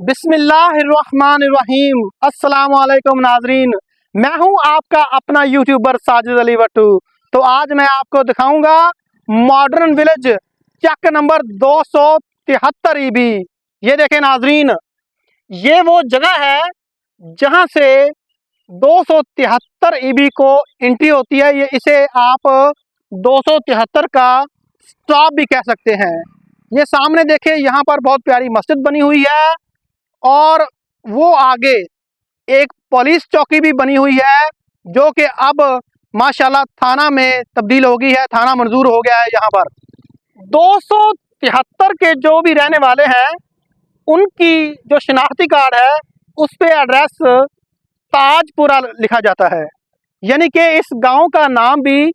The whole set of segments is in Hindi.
बिस्मिल्लाहिर्रहमानिर्रहीम। अस्सलाम वालेकुम नाजरीन, मैं हूं आपका अपना यूट्यूबर साजिद अली वट्टू। तो आज मैं आपको दिखाऊंगा मॉडर्न विलेज चक नंबर 273 ईबी। ये देखें नाजरीन, ये वो जगह है जहां से 273 ईबी को एंट्री होती है। ये इसे आप 273 का स्टॉप भी कह सकते हैं। ये सामने देखें, यहाँ पर बहुत प्यारी मस्जिद बनी हुई है और वो आगे एक पुलिस चौकी भी बनी हुई है जो कि अब माशाल्लाह थाना में तब्दील हो गई है, थाना मंजूर हो गया है। यहाँ पर 273 के जो भी रहने वाले हैं उनकी जो शनाख्ती कार्ड है उस पे एड्रेस ताजपुरा लिखा जाता है, यानी कि इस गांव का नाम भी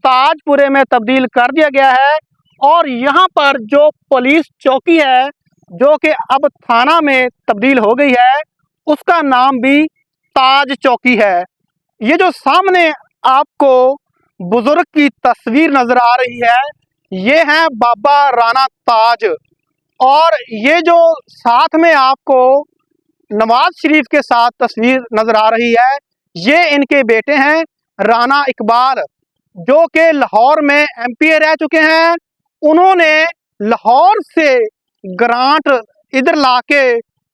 ताजपुरे में तब्दील कर दिया गया है। और यहाँ पर जो पुलिस चौकी है जो कि अब थाना में तब्दील हो गई है, उसका नाम भी ताज चौकी है। ये जो सामने आपको बुजुर्ग की तस्वीर नजर आ रही है, ये है बाबा राणा ताज। और ये जो साथ में आपको नवाज शरीफ के साथ तस्वीर नजर आ रही है, ये इनके बेटे हैं राणा इकबाल, जो कि लाहौर में एमपीए रह चुके हैं। उन्होंने लाहौर से ग्रांट इधर लाके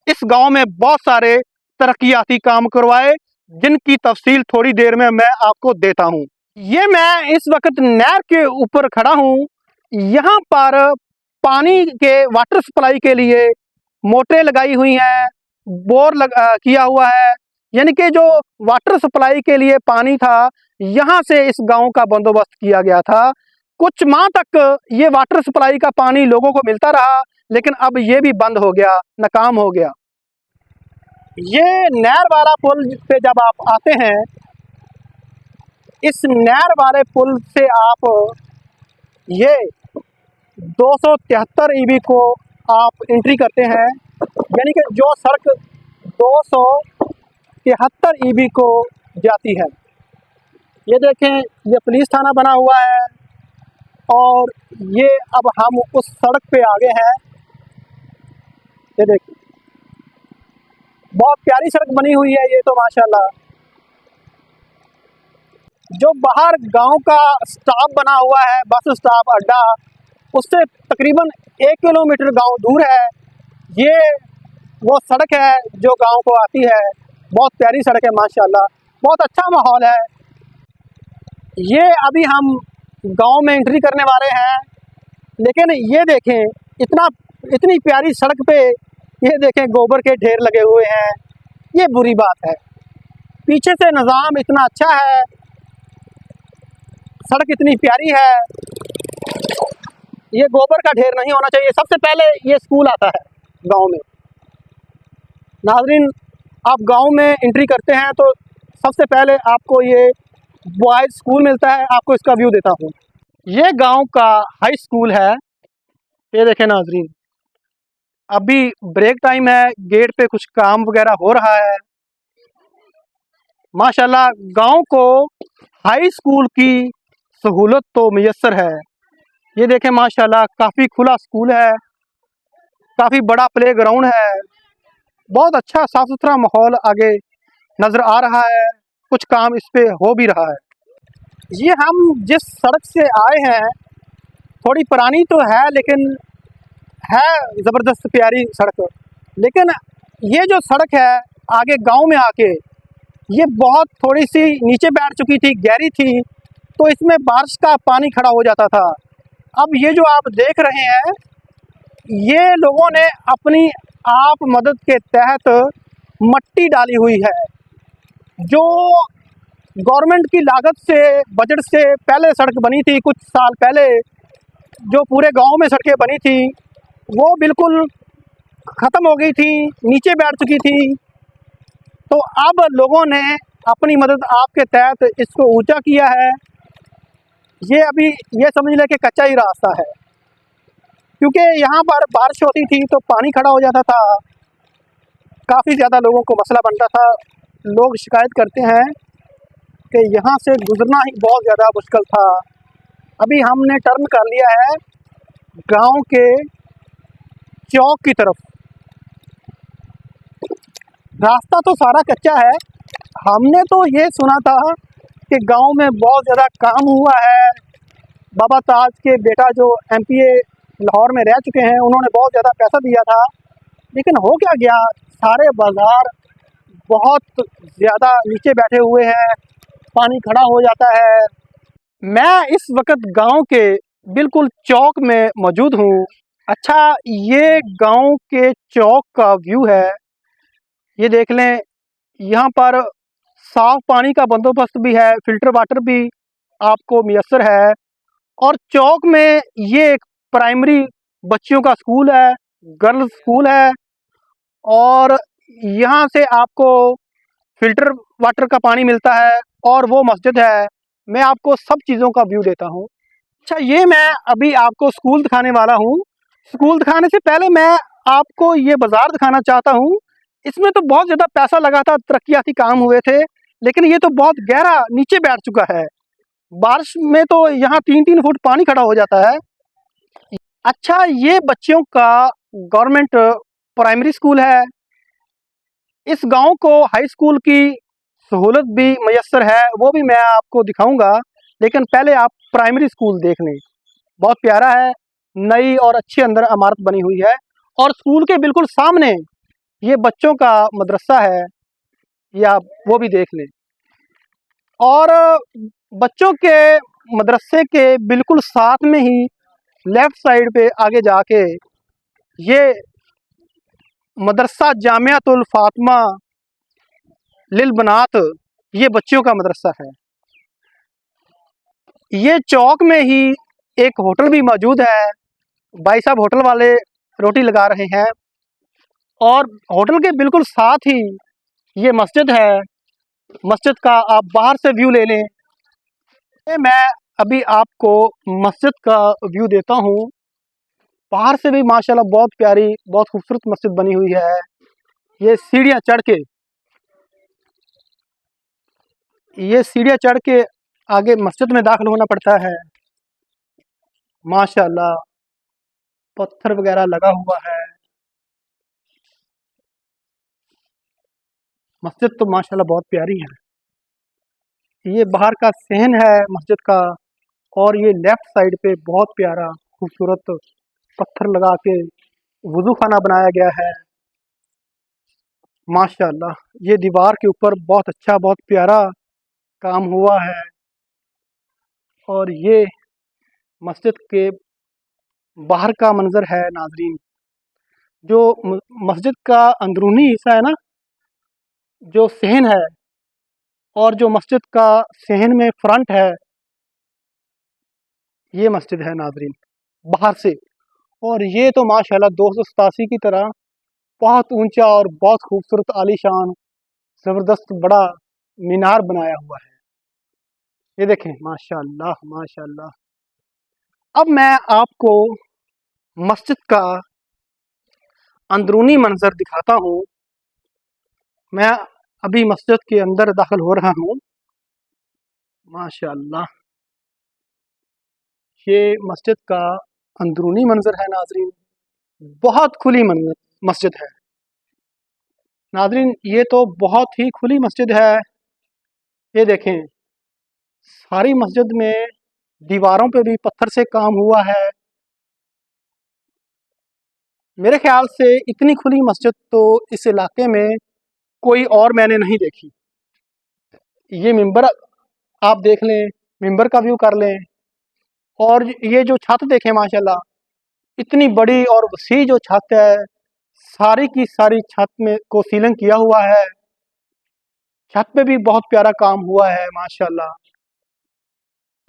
इस गांव में बहुत सारे तरक्याती काम करवाए, जिनकी तफसील थोड़ी देर में मैं आपको देता हूं। ये मैं इस वक्त नहर के ऊपर खड़ा हूं। यहाँ पर पानी के वाटर सप्लाई के लिए मोटरें लगाई हुई हैं, बोर किया हुआ है, यानी कि जो वाटर सप्लाई के लिए पानी था यहाँ से इस गांव का बंदोबस्त किया गया था। कुछ माह तक ये वाटर सप्लाई का पानी लोगों को मिलता रहा, लेकिन अब ये भी बंद हो गया, नाकाम हो गया। ये नहर वाला पुल पे जब आप आते हैं, इस नहर वाले पुल से आप ये 273 ईबी को आप एंट्री करते हैं, यानी कि जो सड़क 273 ईबी को जाती है। ये देखें, ये पुलिस थाना बना हुआ है और ये अब हम उस सड़क पे आगे हैं। ये देखिए, बहुत प्यारी सड़क बनी हुई है ये तो माशाल्लाह। जो बाहर गांव का स्टॉप बना हुआ है, बस स्टॉप अड्डा, उससे तकरीबन 1 किलोमीटर गांव दूर है। ये वो सड़क है जो गांव को आती है। बहुत प्यारी सड़क है माशाल्लाह, बहुत अच्छा माहौल है। ये अभी हम गांव में एंट्री करने वाले हैं, लेकिन ये देखें, इतनी प्यारी सड़क पे ये देखें गोबर के ढेर लगे हुए हैं। ये बुरी बात है। पीछे से निज़ाम इतना अच्छा है, सड़क इतनी प्यारी है, ये गोबर का ढेर नहीं होना चाहिए। सबसे पहले ये स्कूल आता है गांव में। नाज़रीन, आप गांव में एंट्री करते हैं तो सबसे पहले आपको ये बॉयज़ स्कूल मिलता है। आपको इसका व्यू देता हूँ। ये गांव का हाई स्कूल है। ये देखें नाज़रीन, अभी ब्रेक टाइम है, गेट पे कुछ काम वगैरह हो रहा है। माशाल्लाह गांव को हाई स्कूल की सहूलत तो मुयस्सर है। ये देखें माशाल्लाह, काफ़ी खुला स्कूल है, काफ़ी बड़ा प्ले ग्राउंड है, बहुत अच्छा साफ़ सुथरा माहौल आगे नज़र आ रहा है। कुछ काम इस पे हो भी रहा है। ये हम जिस सड़क से आए हैं, थोड़ी पुरानी तो है लेकिन है ज़बरदस्त प्यारी सड़क। लेकिन ये जो सड़क है आगे गांव में आके, ये बहुत थोड़ी सी नीचे बैठ चुकी थी, गहरी थी, तो इसमें बारिश का पानी खड़ा हो जाता था। अब ये जो आप देख रहे हैं, ये लोगों ने अपनी आप मदद के तहत मट्टी डाली हुई है। जो गवर्नमेंट की लागत से, बजट से पहले सड़क बनी थी कुछ साल पहले, जो पूरे गांव में सड़कें बनी थी, वो बिल्कुल ख़त्म हो गई थी, नीचे बैठ चुकी थी। तो अब लोगों ने अपनी मदद आपके तहत इसको ऊंचा किया है। ये अभी ये समझ लें कि कच्चा ही रास्ता है, क्योंकि यहाँ पर बारिश होती थी तो पानी खड़ा हो जाता था, काफ़ी ज़्यादा लोगों को मसला बनता था। लोग शिकायत करते हैं कि यहाँ से गुज़रना ही बहुत ज़्यादा मुश्किल था। अभी हमने टर्न कर लिया है गांव के चौक की तरफ। रास्ता तो सारा कच्चा है। हमने तो ये सुना था कि गांव में बहुत ज़्यादा काम हुआ है। बाबा ताज के बेटा जो एमपीए लाहौर में रह चुके हैं, उन्होंने बहुत ज़्यादा पैसा दिया था, लेकिन हो क्या गया, सारे बाज़ार बहुत ज़्यादा नीचे बैठे हुए हैं, पानी खड़ा हो जाता है। मैं इस वक्त गांव के बिल्कुल चौक में मौजूद हूँ। अच्छा, ये गांव के चौक का व्यू है। ये देख लें, यहाँ पर साफ पानी का बंदोबस्त भी है, फिल्टर वाटर भी आपको मुयस्सर है। और चौक में ये एक प्राइमरी बच्चियों का स्कूल है, गर्ल्स स्कूल है, और यहाँ से आपको फिल्टर वाटर का पानी मिलता है, और वो मस्जिद है। मैं आपको सब चीज़ों का व्यू देता हूँ। अच्छा, ये मैं अभी आपको स्कूल दिखाने वाला हूँ। स्कूल दिखाने से पहले मैं आपको ये बाज़ार दिखाना चाहता हूँ। इसमें तो बहुत ज़्यादा पैसा लगा था, तरक्याती काम हुए थे, लेकिन ये तो बहुत गहरा नीचे बैठ चुका है। बारिश में तो यहाँ 3-3 फुट पानी खड़ा हो जाता है। अच्छा, ये बच्चों का गवर्नमेंट प्राइमरी स्कूल है। इस गांव को हाई स्कूल की सहूलत भी मैसर है, वो भी मैं आपको दिखाऊंगा, लेकिन पहले आप प्राइमरी स्कूल देख लें। बहुत प्यारा है, नई और अच्छी अंदर इमारत बनी हुई है, और स्कूल के बिल्कुल सामने ये बच्चों का मदरसा है, या आप वो भी देख लें। और बच्चों के मदरसे के बिल्कुल साथ में ही लेफ़्ट साइड पे आगे जाके ये मदरसा जामियातुल फातिमा लिल बनात, ये बच्चों का मदरसा है। ये चौक में ही एक होटल भी मौजूद है। भाई साहब होटल वाले रोटी लगा रहे हैं, और होटल के बिल्कुल साथ ही ये मस्जिद है। मस्जिद का आप बाहर से व्यू ले लें। ये मैं अभी आपको मस्जिद का व्यू देता हूँ। बाहर से भी माशाल्लाह बहुत प्यारी, बहुत खूबसूरत मस्जिद बनी हुई है। ये सीढ़ियाँ चढ़ के आगे मस्जिद में दाखिल होना पड़ता है। माशाल्लाह पत्थर वगैरह लगा हुआ है। मस्जिद तो माशाल्लाह बहुत प्यारी है। ये बाहर का सहन है मस्जिद का, और ये लेफ्ट साइड पे बहुत प्यारा खूबसूरत पत्थर लगा के वुज़ू खाना बनाया गया है। माशाल्लाह ये दीवार के ऊपर बहुत अच्छा, बहुत प्यारा काम हुआ है। और ये मस्जिद के बाहर का मंजर है नाजरीन। जो मस्जिद का अंदरूनी हिस्सा है ना, जो सहन है, और जो मस्जिद का सहन में फ्रंट है, ये मस्जिद है नाजरीन बाहर से। और ये तो माशाल्लाह 287 की तरह बहुत ऊंचा और बहुत खूबसूरत आलीशान ज़बरदस्त बड़ा मीनार बनाया हुआ है। ये देखें, माशाल्लाह माशाल्लाह। अब मैं आपको मस्जिद का अंदरूनी मंजर दिखाता हूँ। मैं अभी मस्जिद के अंदर दाखिल हो रहा हूँ। माशाल्लाह ये मस्जिद का अंदरूनी मंजर है नाजरीन। बहुत खुली मस्जिद है नाजरीन, ये तो बहुत ही खुली मस्जिद है। ये देखें, सारी मस्जिद में दीवारों पे भी पत्थर से काम हुआ है। मेरे ख्याल से इतनी खुली मस्जिद तो इस इलाके में कोई और मैंने नहीं देखी। ये मिंबर आप देख लें, मिंबर का व्यू कर लें, और ये जो छत देखें माशाल्लाह, इतनी बड़ी और वसी जो छत है, सारी की सारी छत में को सीलिंग किया हुआ है। छत पे भी बहुत प्यारा काम हुआ है माशाल्लाह।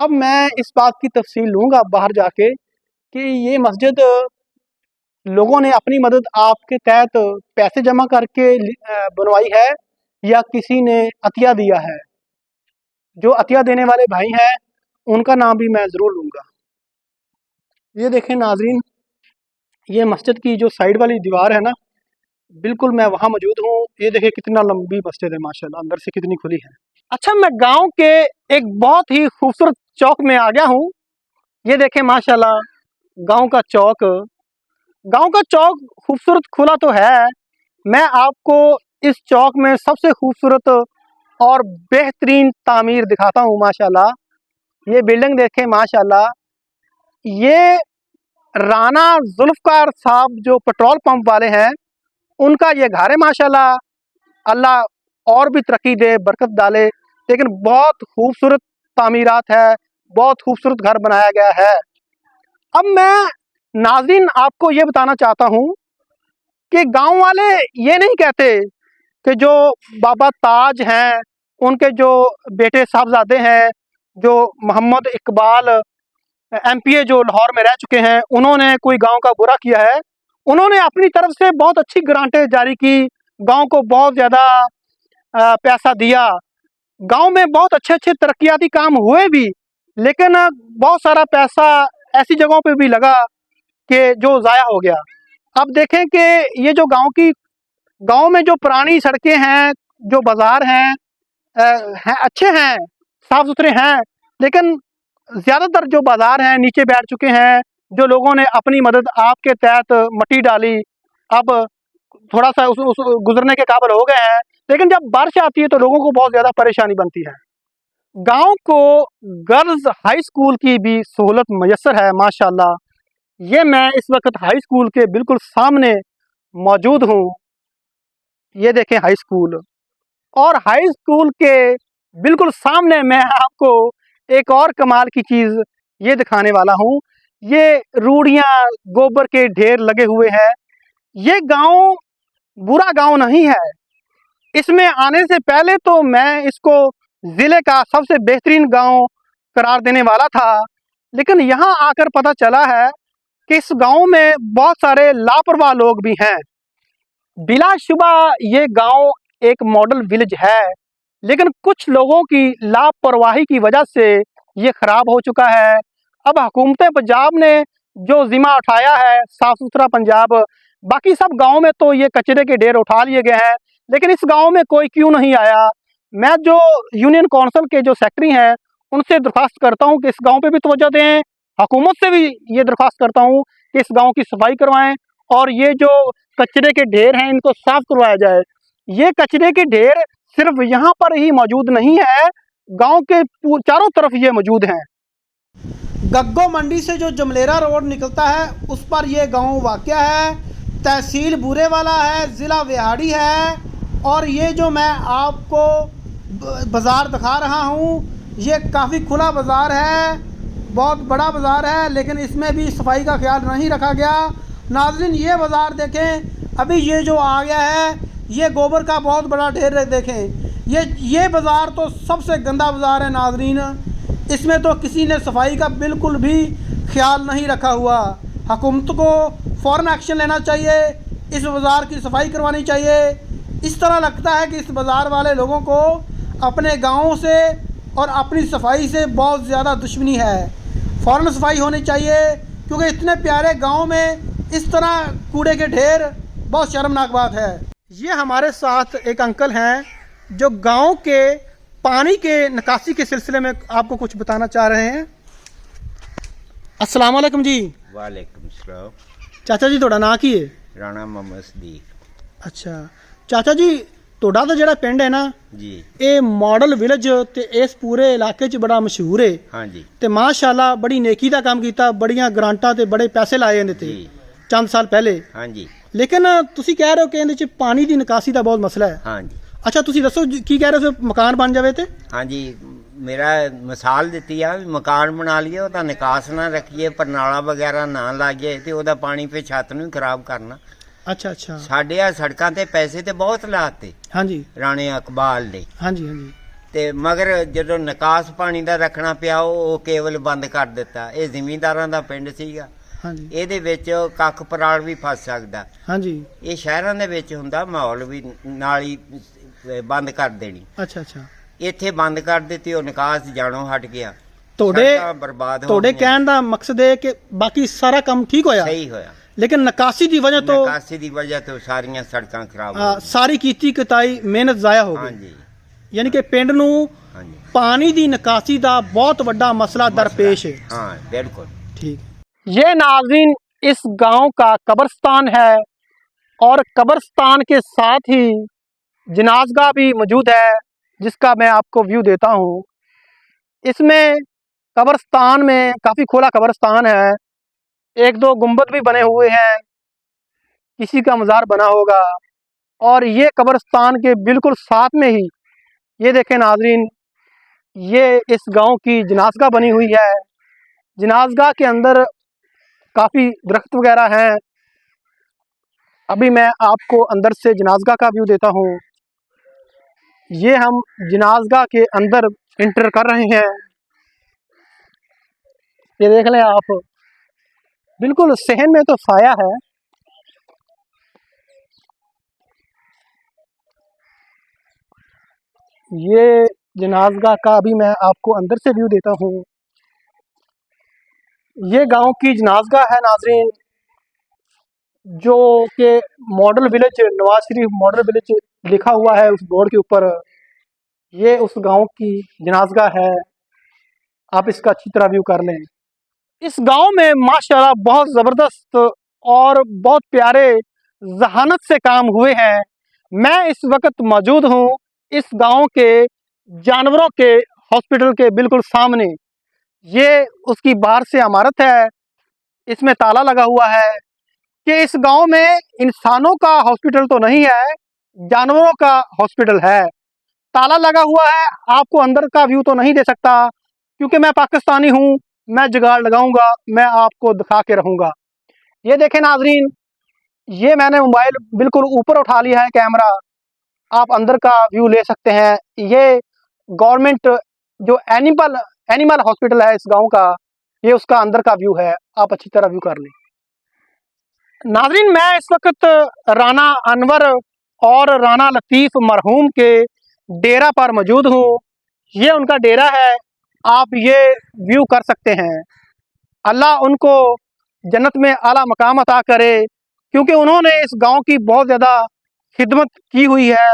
अब मैं इस बात की तफसील लूँगा बाहर जाके कि ये मस्जिद लोगों ने अपनी मदद आपके तहत पैसे जमा करके बनवाई है, या किसी ने अतिया दिया है। जो अतिया देने वाले भाई हैं, उनका नाम भी मैं ज़रूर लूँगा। ये देखें नाजरीन, ये मस्जिद की जो साइड वाली दीवार है ना, बिल्कुल मैं वहाँ मौजूद हूँ। ये देखें कितना लंबी मस्जिद है माशाल्लाह, अंदर से कितनी खुली है। अच्छा, मैं गांव के एक बहुत ही खूबसूरत चौक में आ गया हूँ। ये देखें माशाल्लाह गांव का चौक। गांव का चौक खूबसूरत खुला तो है। मैं आपको इस चौक में सबसे खूबसूरत और बेहतरीन तामीर दिखाता हूँ। माशाल्लाह, ये बिल्डिंग देखें माशाल्लाह, ये राना जुल्फ़कार साहब जो पेट्रोल पंप वाले हैं, उनका ये घर है माशाल्लाह। अल्लाह और भी तरक्की दे, बरकत डाले। लेकिन बहुत खूबसूरत तामीरात है, बहुत खूबसूरत घर बनाया गया है। अब मैं नाज़रीन आपको ये बताना चाहता हूँ कि गांव वाले ये नहीं कहते कि जो बाबा ताज हैं, उनके जो बेटे साहबजादे हैं, जो मोहम्मद इकबाल एमपीए जो लाहौर में रह चुके हैं, उन्होंने कोई गांव का बुरा किया है। उन्होंने अपनी तरफ से बहुत अच्छी ग्रांटें जारी की, गांव को बहुत ज़्यादा पैसा दिया, गांव में बहुत अच्छे अच्छे तरक्याती काम हुए भी, लेकिन बहुत सारा पैसा ऐसी जगहों पे भी लगा कि जो ज़ाया हो गया। अब देखें कि ये जो गांव में जो पुरानी सड़कें हैं, जो बाज़ार हैं, अच्छे हैं, साफ़ सुथरे हैं, लेकिन ज़्यादातर जो बाज़ार हैं नीचे बैठ चुके हैं। जो लोगों ने अपनी मदद आपके तहत मट्टी डाली, अब थोड़ा सा उस गुजरने के काबिल हो गए हैं, लेकिन जब बारिश आती है तो लोगों को बहुत ज़्यादा परेशानी बनती है। गांव को गर्ल्स हाई स्कूल की भी सहूलत मैसर है माशाल्लाह। ये मैं इस वक्त हाई स्कूल के बिल्कुल सामने मौजूद हूँ। ये देखें हाई स्कूल, और हाई स्कूल के बिल्कुल सामने मैं आपको एक और कमाल की चीज़ ये दिखाने वाला हूँ। ये रूढ़ियाँ, गोबर के ढेर लगे हुए हैं। ये गांव बुरा गांव नहीं है। इसमें आने से पहले तो मैं इसको ज़िले का सबसे बेहतरीन गांव करार देने वाला था, लेकिन यहाँ आकर पता चला है कि इस गांव में बहुत सारे लापरवाह लोग भी हैं। बिलाशुबा ये गांव एक मॉडल विलेज है, लेकिन कुछ लोगों की लापरवाही की वजह से ये ख़राब हो चुका है। अब हुकूमत पंजाब ने जो ज़िम्मा उठाया है, साफ़ सुथरा पंजाब, बाकी सब गांव में तो ये कचरे के ढेर उठा लिए गए हैं, लेकिन इस गांव में कोई क्यों नहीं आया। मैं जो यूनियन काउंसिल के जो सेक्रेटरी हैं, उनसे दरख्वास्त करता हूं कि इस गांव पे भी तवज्जो दें। हुकूमत से भी ये दरख्वास्त करता हूं कि इस गांव की सफाई करवाएं और ये जो कचरे के ढेर हैं इनको साफ करवाया जाए। ये कचरे के ढेर सिर्फ यहाँ पर ही मौजूद नहीं है, गांव के चारों तरफ ये मौजूद हैं। गग्गो मंडी से जो जमलेरा रोड निकलता है उस पर यह गांव वाक़या है। तहसील बूरेवाला है, ज़िला विहाड़ी है, और ये जो मैं आपको बाज़ार दिखा रहा हूँ, ये काफ़ी खुला बाज़ार है, बहुत बड़ा बाज़ार है, लेकिन इसमें भी सफाई का ख्याल नहीं रखा गया। नाज़रीन ये बाज़ार देखें, अभी ये जो आ गया है, ये गोबर का बहुत बड़ा ढेर देखें। ये बाज़ार तो सबसे गंदा बाज़ार है नाज़रीन। इसमें तो किसी ने सफाई का बिल्कुल भी ख्याल नहीं रखा हुआ। हुकूमत को फ़ौरन एक्शन लेना चाहिए, इस बाज़ार की सफाई करवानी चाहिए। इस तरह लगता है कि इस बाज़ार वाले लोगों को अपने गाँव से और अपनी सफाई से बहुत ज़्यादा दुश्मनी है। फ़ौरन सफाई होनी चाहिए, क्योंकि इतने प्यारे गांव में इस तरह कूड़े के ढेर बहुत शर्मनाक बात है। ये हमारे साथ एक अंकल हैं जो गांव के पानी के निकासी के सिलसिले में आपको कुछ बताना चाह रहे हैं। अस्सलाम वालेकुम जी। वालेकुम सलाम। चाचा जी थोड़ा ना की है? राणा मोहम्मद सदीक। अच्छा चाचा जी, ਤੁਹਾਡਾ ਤਾਂ ਜਿਹੜਾ ਪਿੰਡ ਹੈ ਨਾ जी, ਇਹ ਮਾਡਲ ਵਿਲੇਜ ਤੇ ਇਸ ਪੂਰੇ ਇਲਾਕੇ 'ਚ ਬੜਾ ਮਸ਼ਹੂਰ ਹੈ। हाँ जी ਤੇ ਮਾਸ਼ਾਅੱਲਾ ਬੜੀ ਨੇਕੀ ਦਾ ਕੰਮ ਕੀਤਾ, ਬੜੀਆਂ ਗ੍ਰਾਂਟਾਂ ਤੇ ਬੜੇ ਪੈਸੇ ਲਾਏ ਇਹਦੇ ਤੇ जी, ਚੰਦ ਸਾਲ ਪਹਿਲੇ। हाँ जी, ਲੇਕਿਨ ਤੁਸੀਂ ਕਹਿ ਰਹੇ ਹੋ ਕਿ ਇਹਦੇ 'ਚ ਪਾਣੀ ਦੀ ਨਿਕਾਸੀ ਦਾ ਬਹੁਤ ਮਸਲਾ ਹੈ। हाँ जी, ਅੱਛਾ ਤੁਸੀਂ ਦੱਸੋ ਕੀ ਕਹਿ ਰਹੇ ਹੋ, ਮਕਾਨ ਬਣ ਜਾਵੇ ਤੇ? हाँ जी। मेरा मिसाल दी है भी मकान बना लिए, ਉਹਦਾ ਨਿਕਾਸ ਨਾ ਰੱਖੀਏ, ਪਰਨਾਲਾ ਵਗੈਰਾ ਨਾ ਲਾਈਏ ਤੇ ਉਹਦਾ ਪਾਣੀ ਫੇ ਛੱਤ ਨੂੰ ਖਰਾਬ ਕਰਨਾ। ਅੱਛਾ ਅੱਛਾ, ਸਾਡੇ ਆ ਸੜਕਾਂ ਤੇ ਪੈਸੇ ਤੇ ਬਹੁਤ ਲਾਤੇ ਹਾਂਜੀ ਰਾਣੇ ਇਕਬਾਲ ਨੇ, ਹਾਂਜੀ ਹਾਂਜੀ, ਤੇ ਮਗਰ ਜਦੋਂ ਨਿਕਾਸ ਪਾਣੀ ਦਾ ਰੱਖਣਾ ਪਿਆ ਉਹ ਕੇਵਲ ਬੰਦ ਕਰ ਦਿੱਤਾ। ਇਹ ਜ਼ਿਮੀਂਦਾਰਾਂ ਦਾ ਪਿੰਡ ਸੀਗਾ, ਹਾਂਜੀ ਇਹਦੇ ਵਿੱਚ ਕੱਖ ਪਰਾਲ ਵੀ ਫਸ ਸਕਦਾ। ਹਾਂਜੀ, ਇਹ ਸ਼ਹਿਰਾਂ ਦੇ ਵਿੱਚ ਹੁੰਦਾ ਮਾਹੌਲ ਵੀ ਨਾਲ ਹੀ ਬੰਦ ਕਰ ਦੇਣੀ। ਅੱਛਾ ਅੱਛਾ, ਇੱਥੇ ਬੰਦ ਕਰ ਦਿੱਤੀ, ਉਹ ਨਿਕਾਸ ਜਾਣੋਂ ਹਟ ਗਿਆ। ਤੁਹਾਡੇ ਸੜਕਾਂ ਬਰਬਾਦ ਹੋ ਤੁਹਾਡੇ ਗਈਆਂ। ਕਹਿਣ ਦਾ ਮਕਸਦ ਹੈ ਕਿ ਬਾਕੀ ਸਾਰਾ ਕੰਮ ਠੀਕ ਹੋਇਆ, ਸਹੀ ਹੋਇਆ। ਲੇਕਿਨ ਨਿਕਾਸੀ ਦੀ ਵਜ੍ਹਾ ਤੋਂ ਨਿਕਾਸੀ ਦੀ ਵਜ੍ਹਾ ਤੋਂ ਸਾਰੀਆਂ ਸੜਕਾਂ ਖਰਾਬ ਹੋ ਸਾਰੀ ਕੀਤੀ ਕਤਾਈ ਮਿਹਨਤ ਜ਼ਾਇਆ ਹੋ ਗਈਆਂ। ਗਈ। ਹਾਂਜੀ यानी कि पिंड नूं ਹਾਂਜੀ, पानी दी निकासी का बहुत बड़ा मसला दरपेश है। हाँ बिल्कुल ठीक। ये नाज़रीन इस गांव का कब्रिस्तान है, और कब्रिस्तान के साथ ही जनाज़गाह भी मौजूद है, जिसका मैं आपको व्यू देता हूँ। इसमें कब्रिस्तान में काफ़ी खुला कब्रिस्तान है, एक दो गुंबद भी बने हुए हैं, किसी का मज़ार बना होगा। और ये कब्रिस्तान के बिल्कुल साथ में ही ये देखें नाज़रीन, ये इस गांव की जनाज़गाह बनी हुई है। जनाज़गाह के अंदर काफ़ी दरख्त वगैरह हैं। अभी मैं आपको अंदर से जनाज़गाह का व्यू देता हूँ। ये हम जनाज़गाह के अंदर इंटर कर रहे हैं। ये देख लें आप, बिल्कुल सहन में तो साया है। ये जनाज़गाह का अभी मैं आपको अंदर से व्यू देता हूँ। ये गांव की जनाज़गाह है नाज़रीन, जो कि model village, Nawaz Sharif model village लिखा हुआ है उस बोर्ड के ऊपर। ये उस गांव की जनाज़गाह है। आप इसका अच्छी तरह व्यू कर लें। इस गांव में माशाल्लाह बहुत ज़बरदस्त और बहुत प्यारे जहानत से काम हुए हैं। मैं इस वक्त मौजूद हूँ इस गांव के जानवरों के हॉस्पिटल के बिल्कुल सामने। ये उसकी बाहर से इमारत है, इसमें ताला लगा हुआ है कि इस गांव में इंसानों का हॉस्पिटल तो नहीं है, जानवरों का हॉस्पिटल है। ताला लगा हुआ है, आपको अंदर का व्यू तो नहीं दे सकता क्योंकि मैं पाकिस्तानी हूँ। मैं जुगाड़ लगाऊंगा, मैं आपको दिखा के रहूँगा। ये देखें नाजरीन, ये मैंने मोबाइल बिल्कुल ऊपर उठा लिया है कैमरा, आप अंदर का व्यू ले सकते हैं। ये गवर्नमेंट जो एनिमल हॉस्पिटल है इस गांव का, ये उसका अंदर का व्यू है। आप अच्छी तरह व्यू कर लें। नाजरीन, मैं इस वक्त राना अनवर और राना लतीफ़ मरहूम के डेरा पर मौजूद हूँ। ये उनका डेरा है, आप ये व्यू कर सकते हैं। अल्लाह उनको जन्नत में आला मकाम अता करे, क्योंकि उन्होंने इस गांव की बहुत ज़्यादा खिदमत की हुई है,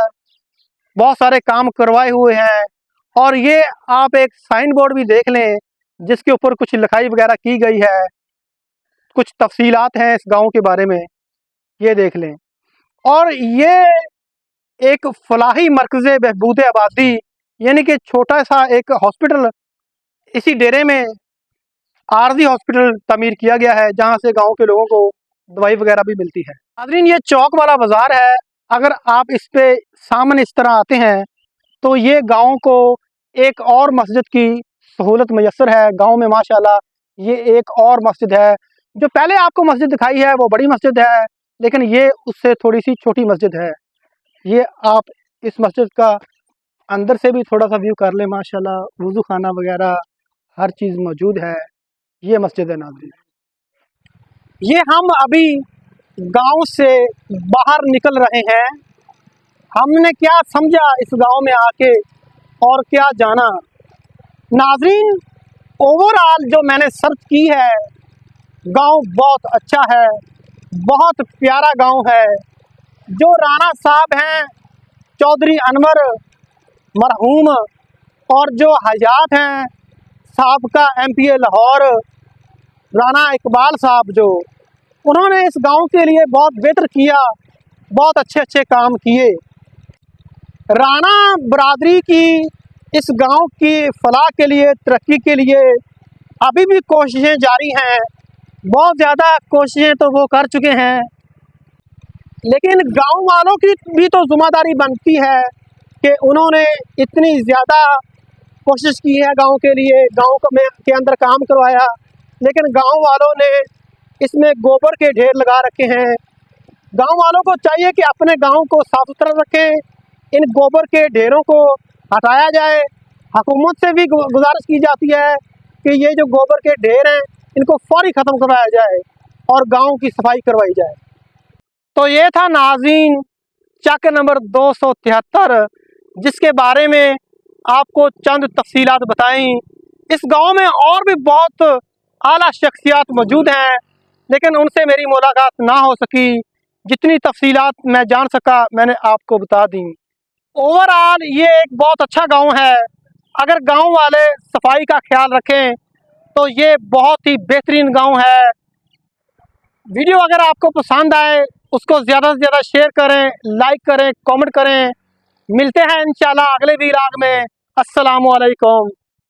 बहुत सारे काम करवाए हुए हैं। और ये आप एक साइन बोर्ड भी देख लें जिसके ऊपर कुछ लिखाई वगैरह की गई है, कुछ तफसीलात हैं इस गांव के बारे में, ये देख लें। और ये एक फलाही मरकज़ बहबूद आबादी, यानी कि छोटा सा एक हॉस्पिटल इसी डेरे में आरजी हॉस्पिटल तमीर किया गया है, जहां से गांव के लोगों को दवाई वगैरह भी मिलती है। नाज़रीन, ये चौक वाला बाज़ार है। अगर आप इस पे सामने इस तरह आते हैं तो ये गांव को एक और मस्जिद की सहूलत मैसर है। गांव में माशाल्लाह ये एक और मस्जिद है। जो पहले आपको मस्जिद दिखाई है वो बड़ी मस्जिद है, लेकिन ये उससे थोड़ी सी छोटी मस्जिद है। ये आप इस मस्जिद का अंदर से भी थोड़ा सा व्यू कर लें। माशाल्लाह वज़ू खाना वगैरह हर चीज़ मौजूद है। ये मस्जिद है नाज़रीन। ये हम अभी गांव से बाहर निकल रहे हैं। हमने क्या समझा इस गांव में आके और क्या जाना। नाज़रीन, ओवरऑल जो मैंने सर्च की है, गांव बहुत अच्छा है, बहुत प्यारा गांव है। जो राणा साहब हैं चौधरी अनवर मरहूम, और जो हयात हैं साबका एमपीए लाहौर राणा इकबाल साहब, जो उन्होंने इस गांव के लिए बहुत बेहतर किया, बहुत अच्छे अच्छे काम किए। राणा बरादरी की इस गांव की फलाह के लिए, तरक्की के लिए अभी भी कोशिशें जारी हैं। बहुत ज़्यादा कोशिशें तो वो कर चुके हैं, लेकिन गांव वालों की भी तो जिम्मेदारी बनती है कि उन्होंने इतनी ज़्यादा कोशिश की है गांव के लिए, गांव के अंदर काम करवाया, लेकिन गांव वालों ने इसमें गोबर के ढेर लगा रखे हैं। गांव वालों को चाहिए कि अपने गांव को साफ सुथरा रखें। इन गोबर के ढेरों को हटाया जाए। हुकूमत से भी गुजारिश की जाती है कि ये जो गोबर के ढेर हैं इनको फौरी ख़त्म करवाया जाए और गांव की सफाई करवाई जाए। तो ये था नाज़रीन चक नंबर 273, जिसके बारे में आपको चंद तफसीलात बताई। इस गांव में और भी बहुत आला शख्सियात मौजूद हैं, लेकिन उनसे मेरी मुलाकात ना हो सकी। जितनी तफसीलात मैं जान सका मैंने आपको बता दी। ओवरऑल ये एक बहुत अच्छा गांव है। अगर गांव वाले सफाई का ख्याल रखें तो ये बहुत ही बेहतरीन गांव है। वीडियो अगर आपको पसंद आए उसको ज़्यादा से ज़्यादा शेयर करें, लाइक करें, कमेंट करें मिलते हैं इंशाल्लाह अगले वीराग में। अस्सलामु अलैकुम।